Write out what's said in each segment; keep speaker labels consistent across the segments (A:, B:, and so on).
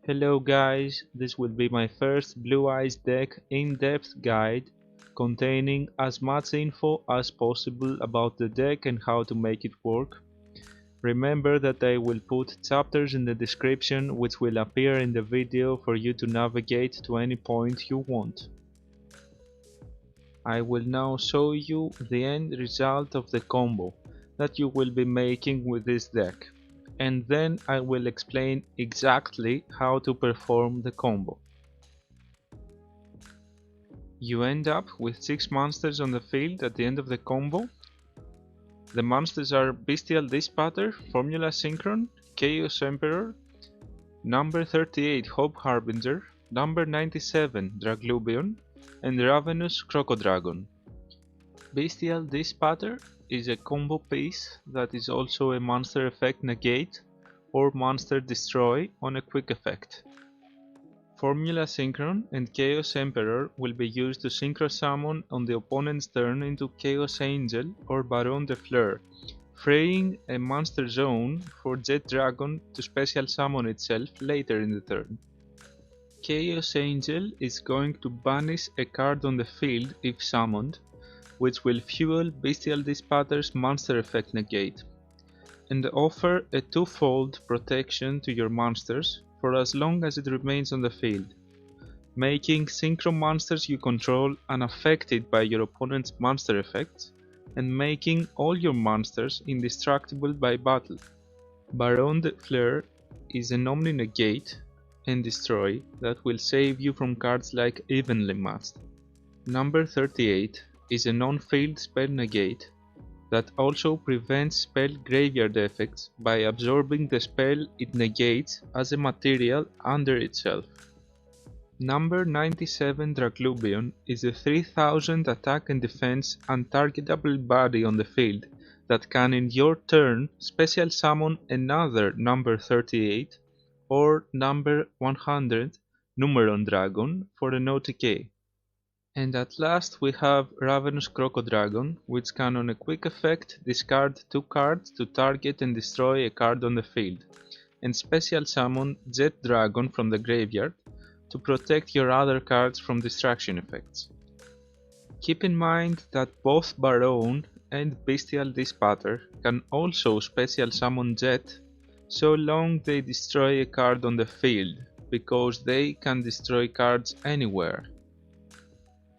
A: Hello guys, this will be my first Blue Eyes deck in-depth guide containing as much info as possible about the deck and how to make it work. Remember that I will put chapters in the description which will appear in the video for you to navigate to any point you want. I will now show you the end result of the combo that you will be making with this deck, and then I will explain exactly how to perform the combo. You end up with 6 monsters on the field at the end of the combo. The monsters are Bestial Dispater, Formula Synchron, Chaos Emperor, number 38 Hope Harbinger, number 97 Draglubion, and Ravenous Crocodragon. Bestial Dispater is a combo piece that is also a monster effect negate or monster destroy on a quick effect. Formula Synchron and Chaos Emperor will be used to synchro summon on the opponent's turn into Chaos Angel or Baron de Fleur, freeing a monster zone for Jet Dragon to special summon itself later in the turn. Chaos Angel is going to banish a card on the field if summoned, which will fuel Bestial Dispater's monster effect negate, and offer a twofold protection to your monsters for as long as it remains on the field, making synchro monsters you control unaffected by your opponent's monster effects, and making all your monsters indestructible by battle. Baron de Fleur is an Omni negate and destroy that will save you from cards like Evenly Matched. Number 38 is a non-field spell negate that also prevents spell graveyard effects by absorbing the spell it negates as a material under itself. Number 97 Draglubion is a 3000 attack and defense untargetable body on the field that can in your turn special summon another number 38 or number 100 Numeron Dragon for an OTK. And at last we have Ravenous Crocodragon, which can on a quick effect discard 2 cards to target and destroy a card on the field, and special summon Jet Dragon from the graveyard to protect your other cards from distraction effects. Keep in mind that both Baron and Bestial Dispater can also special summon Jet so long they destroy a card on the field, because they can destroy cards anywhere.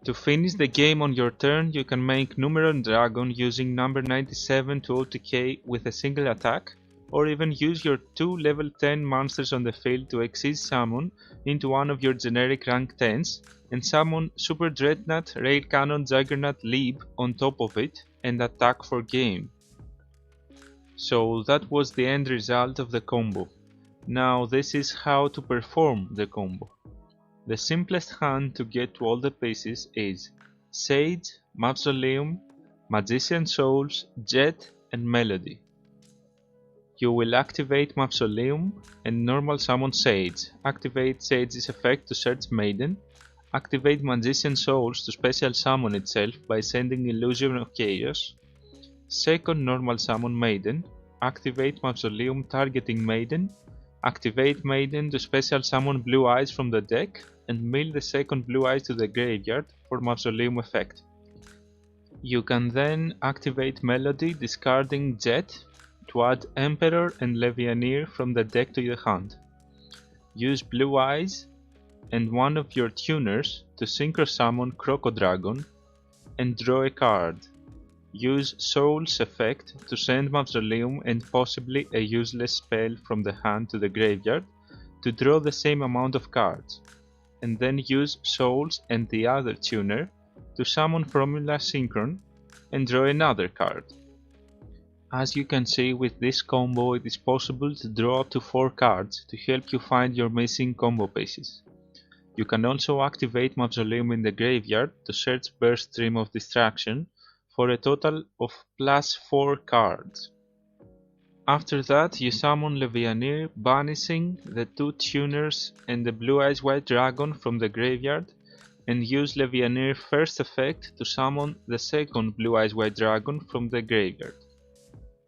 A: To finish the game on your turn, you can make Numeron Dragon using number 97 to OTK with a single attack, or even use your 2 level 10 monsters on the field to exceed summon into one of your generic rank 10s and summon Super Dreadnought Rail Cannon Juggernaut Leap on top of it and attack for game. So that was the end result of the combo. Now this is how to perform the combo. The simplest hand to get to all the pieces is Sage, Mausoleum, Magician Souls, Jet and Melody. You will activate Mausoleum and normal summon Sage, activate Sage's effect to search Maiden, activate Magician Souls to special summon itself by sending Illusion of Chaos, second normal summon Maiden, activate Mausoleum targeting Maiden, activate Maiden to special summon Blue Eyes from the deck and mill the second Blue Eyes to the graveyard for Mausoleum effect. You can then activate Melody discarding Jet to add Emperor and Levianeer from the deck to your hand. Use Blue Eyes and one of your tuners to synchro summon Crocodragon and draw a card. Use Soul's effect to send Mausoleum and possibly a useless spell from the hand to the graveyard to draw the same amount of cards, and then use Souls and the other tuner to summon Formula Synchron and draw another card. As you can see, with this combo it is possible to draw up to 4 cards to help you find your missing combo pieces. You can also activate Mausoleum in the graveyard to search Burst Stream of Distraction for a total of plus 4 cards. After that you summon Levianeer, banishing the 2 tuners and the Blue Eyes White Dragon from the graveyard, and use Levianeer first effect to summon the second Blue Eyes White Dragon from the graveyard.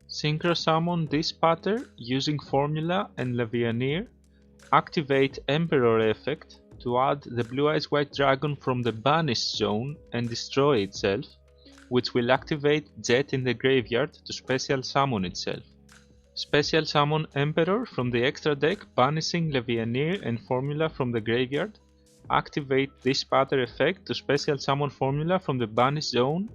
A: Synchro summon Dispater using Formula and Levianeer, Activate Emperor effect to add the Blue Eyes White Dragon from the banished zone and destroy itself, which will activate Jet in the graveyard to special summon itself. Special summon Emperor from the extra deck, banishing Levianeer and Formula from the graveyard. Activate Dispatcher effect to special summon Formula from the banished zone.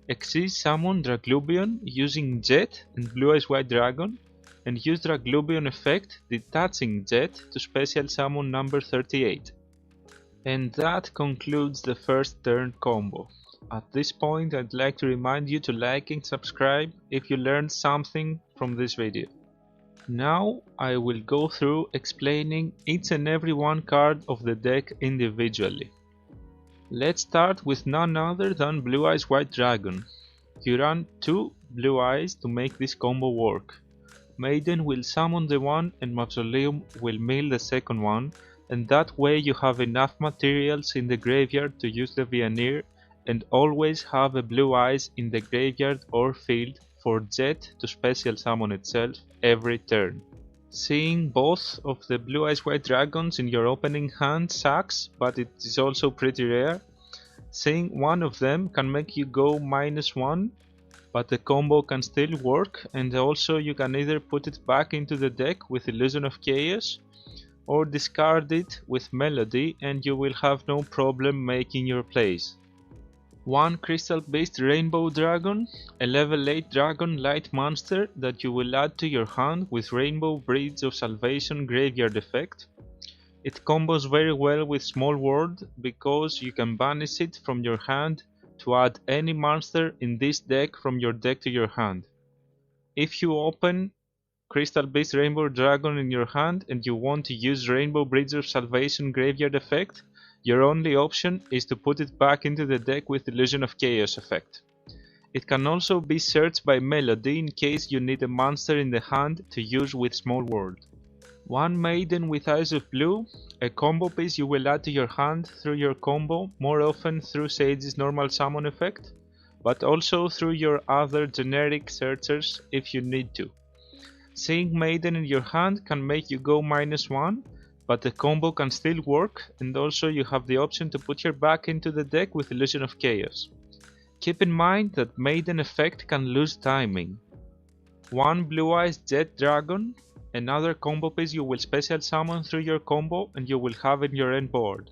A: Exceed summon Draglubion using Jet and Blue Eyes White Dragon, and use Draglubion effect detaching Jet to special summon number 38. And that concludes the first turn combo. At this point, I'd like to remind you to like and subscribe if you learned something from this video. Now I will go through explaining each and every one card of the deck individually. Let's start with none other than Blue Eyes White Dragon. You run 2 Blue Eyes to make this combo work. Maiden will summon the one and Mausoleum will mill the second one, and that way you have enough materials in the graveyard to use the Levianeer and always have a Blue Eyes in the graveyard or field for Jet to special summon itself every turn. Seeing both of the Blue Eyes White Dragons in your opening hand sucks, but it is also pretty rare. Seeing one of them can make you go -1, but the combo can still work, and also you can either put it back into the deck with Illusion of Chaos or discard it with Melody and you will have no problem making your plays. 1 Crystal Beast Rainbow Dragon, a level 8 dragon light monster that you will add to your hand with Rainbow Bridge of Salvation graveyard effect. It combos very well with Small World because you can banish it from your hand to add any monster in this deck from your deck to your hand. If you open Crystal Beast Rainbow Dragon in your hand and you want to use Rainbow Bridge of Salvation graveyard effect, your only option is to put it back into the deck with Illusion of Chaos effect. It can also be searched by Melody in case you need a monster in the hand to use with Small World. 1 Maiden with Eyes of Blue, a combo piece you will add to your hand through your combo, more often through Sage's normal summon effect, but also through your other generic searchers if you need to. Seeing Maiden in your hand can make you go -1, but the combo can still work, and also you have the option to put her back into the deck with Illusion of Chaos. Keep in mind that Maiden effect can lose timing. 1 Blue Eyes Jet Dragon, another combo piece you will special summon through your combo and you will have in your end board.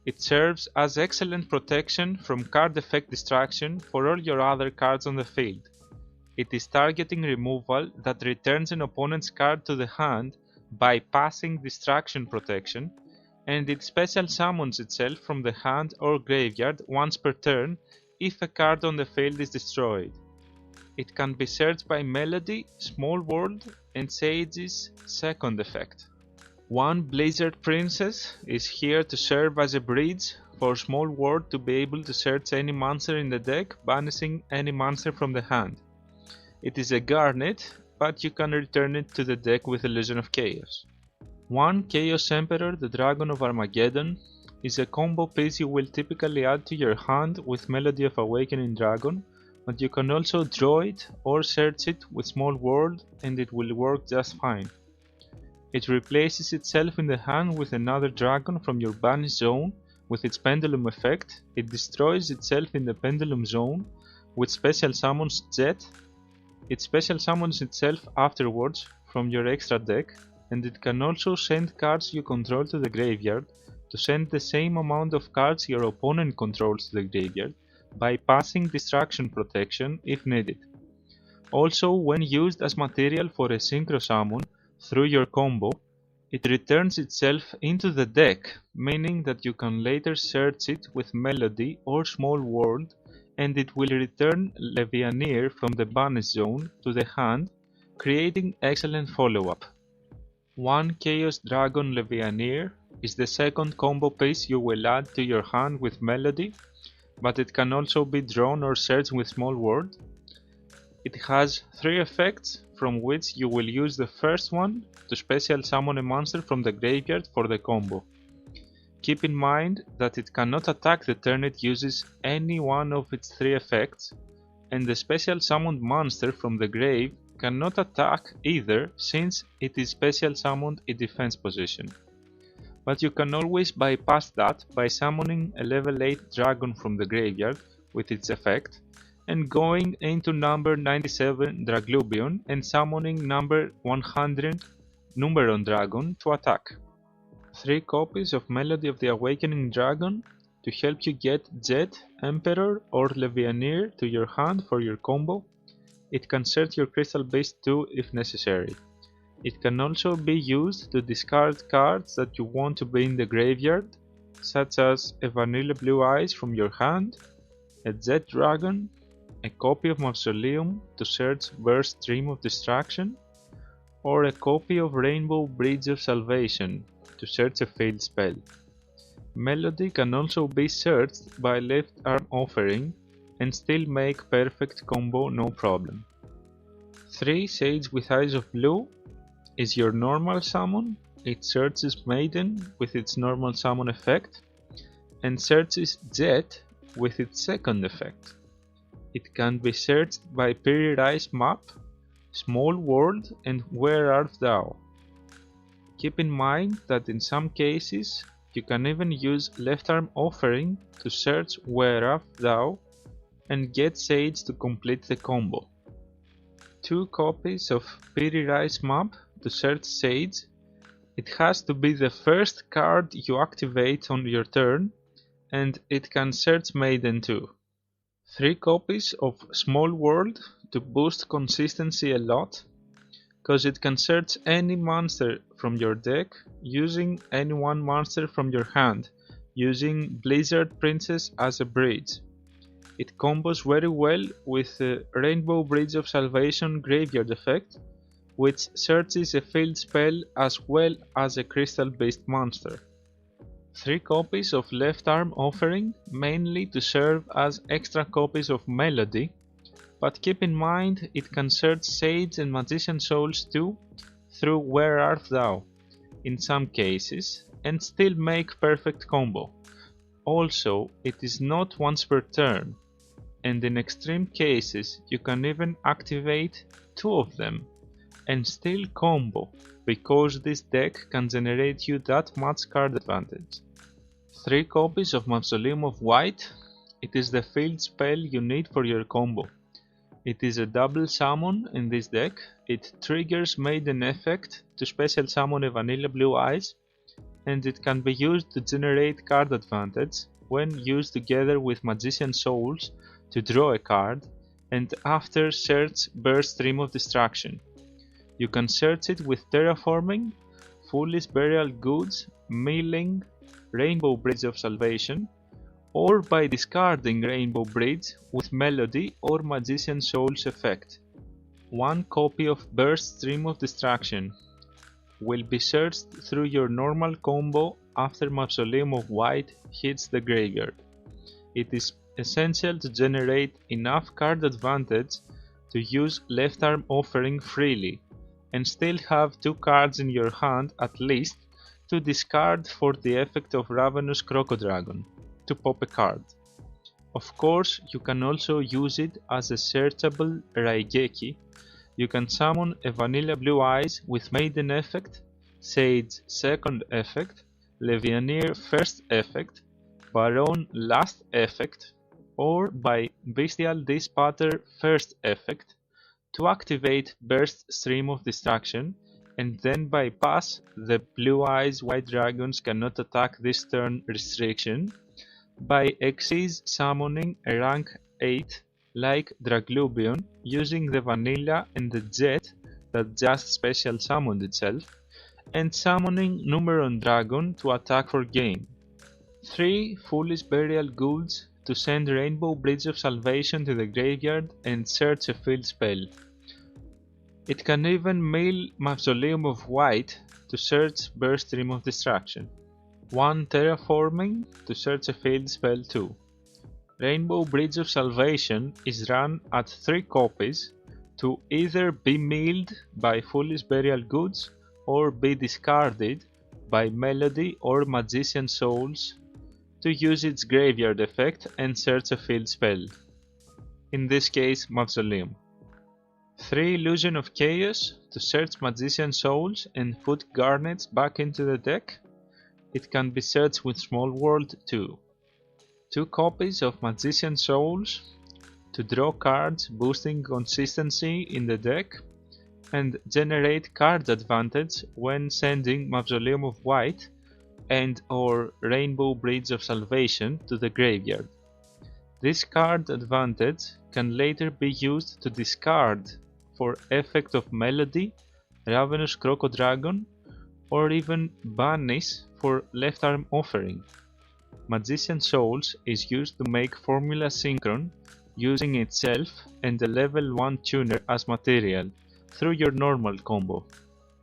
A: It serves as excellent protection from card effect distraction for all your other cards on the field. It is targeting removal that returns an opponent's card to the hand by passing distraction protection, and it special summons itself from the hand or graveyard once per turn if a card on the field is destroyed. It can be searched by Melody, Small World, and Sage's second effect. 1 Blizzard Princess is here to serve as a bridge for Small World to be able to search any monster in the deck, banishing any monster from the hand. It is a Garnet, but you can return it to the deck with Illusion of Chaos. 1 Chaos Emperor, the Dragon of Armageddon, is a combo piece you will typically add to your hand with Melody of Awakening Dragon, but you can also draw it or search it with Small World and it will work just fine. It replaces itself in the hand with another dragon from your banished zone with its Pendulum effect. It destroys itself in the Pendulum zone, which special summons Jet. It special summons itself afterwards from your extra deck, and it can also send cards you control to the graveyard to send the same amount of cards your opponent controls to the graveyard by passing distraction protection if needed. Also, when used as material for a synchro summon through your combo, it returns itself into the deck, meaning that you can later search it with Melody or Small World and it will return Levianeer from the banished zone to the hand, creating excellent follow-up. 1 Chaos Dragon Levianeer is the second combo piece you will add to your hand with Melody, but it can also be drawn or searched with Small World. It has 3 effects, from which you will use the first one to special summon a monster from the graveyard for the combo. Keep in mind that it cannot attack the turn it uses any one of its 3 effects, and the special summoned monster from the grave cannot attack either since it is special summoned in defense position. But you can always bypass that by summoning a level 8 dragon from the graveyard with its effect, and going into number 97 Draglubion and summoning number 100 Numeron Dragon to attack. 3 copies of Melody of the Awakening Dragon to help you get Jet, Emperor or Levianeer to your hand for your combo. It can search your Crystal Beast too if necessary. It can also be used to discard cards that you want to be in the graveyard, such as a Vanilla Blue Eyes from your hand, a Jet Dragon, a copy of Mausoleum to search Burst Stream of Distraction, or a copy of Rainbow Bridge of Salvation to search a failed spell. Melody can also be searched by Left Arm Offering and still make perfect combo no problem. 3 Sage with Eyes of Blue is your normal summon. It searches Maiden with its normal summon effect and searches Jet with its second effect. It can be searched by Periodize Map, Small World and Where Art Thou. Keep in mind that in some cases you can even use Left Arm Offering to search Where Art Thou and get Sage to complete the combo. 2 copies of Periodize Map to search Sage. It has to be the first card you activate on your turn, and it can search Maiden too. 3 copies of Small World to boost consistency a lot, cause it can search any monster from your deck using any one monster from your hand, using Blizzard Princess as a bridge. It combos very well with the Rainbow Bridge of Salvation graveyard effect, which searches a field spell as well as a Crystal Beast monster. 3 copies of Left Arm Offering, mainly to serve as extra copies of Melody, but keep in mind it can search Sage and Magician Souls too through Where Art Thou in some cases and still make perfect combo. Also, it is not once per turn, and in extreme cases you can even activate 2 of them and still combo, because this deck can generate you that much card advantage. 3 copies of Mausoleum of White. It is the field spell you need for your combo. It is a double summon in this deck. It triggers Maiden effect to special summon a Vanilla Blue Eyes, and it can be used to generate card advantage when used together with Magician Souls to draw a card, and after search Burst Stream of Distraction. You can search it with Terraforming, Foolish Burial Goods, Milling, Rainbow Bridge of Salvation, or by discarding Rainbow Bridge with Melody or Magician Souls effect. 1 copy of Burst Stream of Distraction will be searched through your normal combo after Mausoleum of White hits the graveyard. It is essential to generate enough card advantage to use Left Arm Offering freely, and still have 2 cards in your hand at least to discard for the effect of Ravenous Crocodragon to pop a card. Of course, you can also use it as a searchable Raigeki. You can summon a Vanilla Blue Eyes with Maiden effect, Sage second effect, Levianeer first effect, Baron last effect, or by Bestial Dispatter first effect to activate Burst Stream of Distraction, and then bypass the Blue Eyes White Dragons cannot attack this turn restriction by Xyz summoning a rank 8 like Draglubion using the Vanilla and the Jet that just special summoned itself, and summoning Numeron Dragon to attack for game. 3 Foolish Burial Goods to send Rainbow Bridge of Salvation to the graveyard and search a field spell. It can even mill Mausoleum of White to search Burst Stream of Distraction. 1 Terraforming to search a field spell too. Rainbow Bridge of Salvation is run at 3 copies to either be milled by Foolish Burial Goods or be discarded by Melody or Magician Souls to use its graveyard effect and search a field spell, in this case Mausoleum. 3 Illusion of Chaos to search Magician Souls and put Garnets back into the deck. It can be searched with Small World too. 2 copies of Magician Souls to draw cards boosting consistency in the deck and generate card advantage when sending Mausoleum of White and or Rainbow Bridge of Salvation to the graveyard. This card advantage can later be used to discard for effect of Melody, Ravenous Crocodragon, or even banish for Left Arm Offering. Magician Souls is used to make Formula Synchron using itself and the level 1 tuner as material through your normal combo.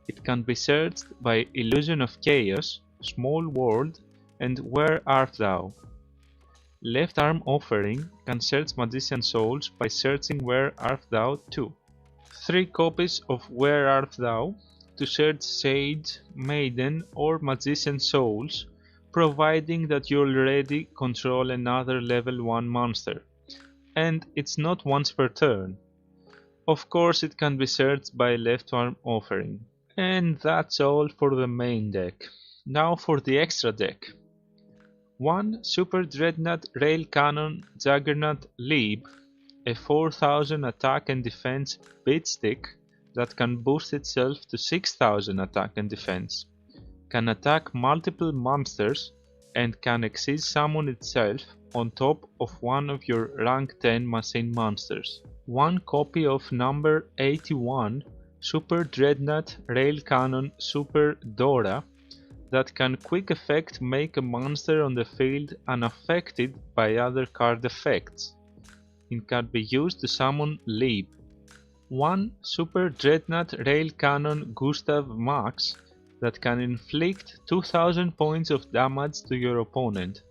A: It can be searched by Illusion of Chaos, Small World, and Where Art Thou? Left Arm Offering can search Magician Souls by searching Where Art Thou too. 3 copies of Where Art Thou to search Sage, Maiden, or Magician Souls, providing that you already control another level 1 monster, and it's not once per turn. Of course it can be searched by Left Arm Offering. And that's all for the main deck. Now for the extra deck. 1 Super Dreadnought Rail Cannon Juggernaut Leap, a 4000 attack and defense beatstick that can boost itself to 6000 attack and defense. Can attack multiple monsters and can exceed summon itself on top of one of your rank 10 machine monsters. 1 copy of number 81 Super Dreadnought Rail Cannon Super Dora that can quick effect make a monster on the field unaffected by other card effects. It can be used to summon Leap. 1 Super Dreadnought Rail Cannon Gustav Max that can inflict 2000 points of damage to your opponent.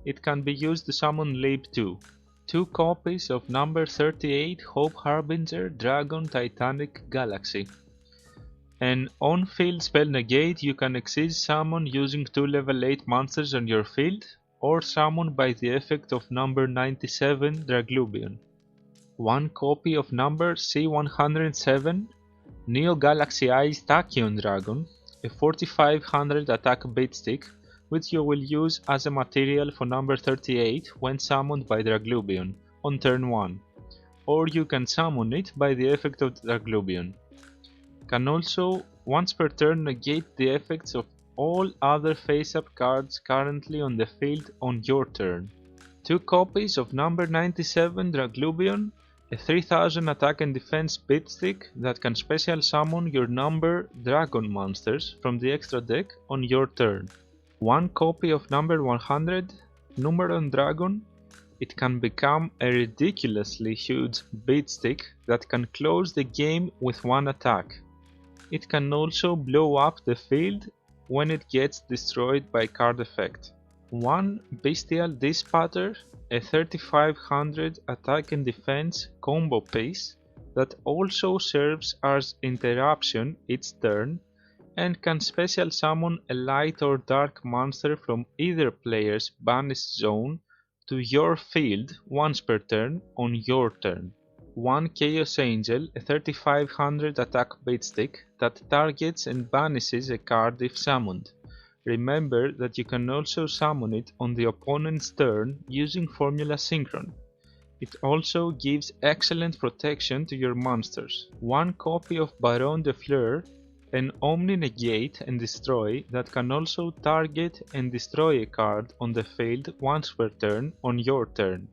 A: It can be used to summon Leap too. 2 copies of number 38 Hope Harbinger Dragon Titanic Galaxy. An on-field spell negate you can exceed summon using 2 level 8 monsters on your field, or summon by the effect of number 97 Draglubion. 1 copy of number C107 Neo Galaxy Eyes Tachyon Dragon, a 4500 attack beatstick, which you will use as a material for number 38 when summoned by Draglubion on turn 1, or you can summon it by the effect of Draglubion. Can also once per turn negate the effects of all other face-up cards currently on the field on your turn. 2 copies of number 97 Draglubion, a 3000 attack and defense beatstick that can special summon your number dragon monsters from the extra deck on your turn. 1 copy of number 100 Numeron Dragon. It can become a ridiculously huge beatstick that can close the game with 1 attack. It can also blow up the field when it gets destroyed by card effect. 1 Bestial Dispatter, a 3500 attack and defense combo piece that also serves as interruption each turn and can special summon a light or dark monster from either player's banished zone to your field once per turn on your turn. 1 Chaos Angel, a 3500 attack beatstick that targets and banishes a card if summoned. Remember that you can also summon it on the opponent's turn using Formula Synchron. It also gives excellent protection to your monsters. 1 copy of Baron de Fleur, an Omni Negate and Destroy that can also target and destroy a card on the field once per turn on your turn,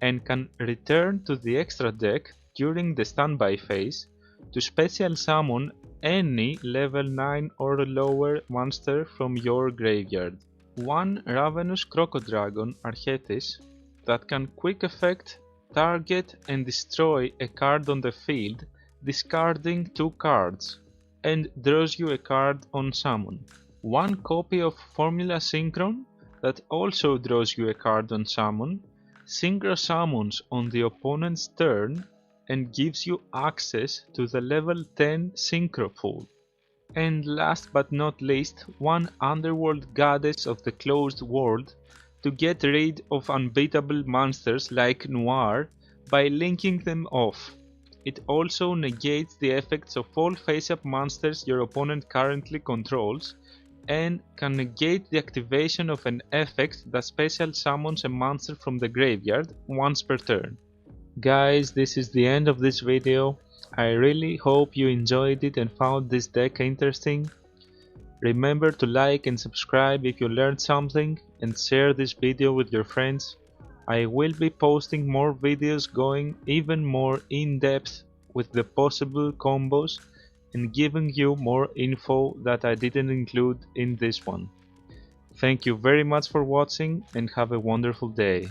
A: and can return to the extra deck during the standby phase to special summon any level 9 or lower monster from your graveyard. 1 Ravenous Crocodragon Archetis that can quick effect target and destroy a card on the field, discarding 2 cards, and draws you a card on summon. 1 copy of Formula Synchron that also draws you a card on summon, synchro summons on the opponent's turn and gives you access to the level 10 synchro pool. And last but not least, 1 Underworld Goddess of the Closed World to get rid of unbeatable monsters like Noir by linking them off. It also negates the effects of all face-up monsters your opponent currently controls, and can negate the activation of an effect that special summons a monster from the graveyard once per turn. Guys, this is the end of this video. I really hope you enjoyed it and found this deck interesting. Remember to like and subscribe if you learned something, and share this video with your friends. I will be posting more videos going even more in depth with the possible combos and giving you more info that I didn't include in this one. Thank you very much for watching and have a wonderful day.